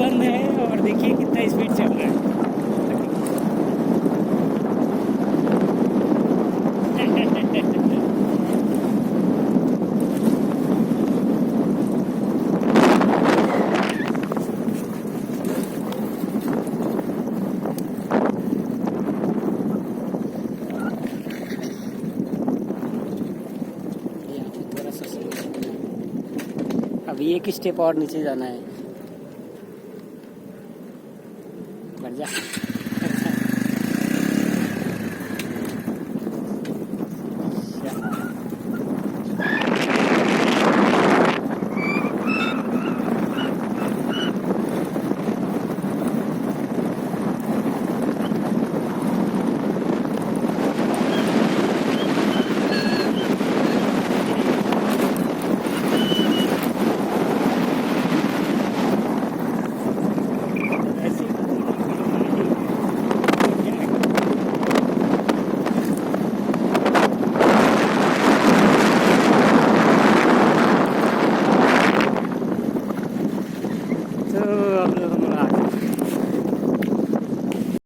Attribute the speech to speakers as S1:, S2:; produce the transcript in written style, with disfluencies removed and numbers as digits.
S1: बंद है और देखिए कितना स्पीड चल रहा है। थोड़ा सा अभी एक स्टेप और नीचे जाना है। बढ़ जा।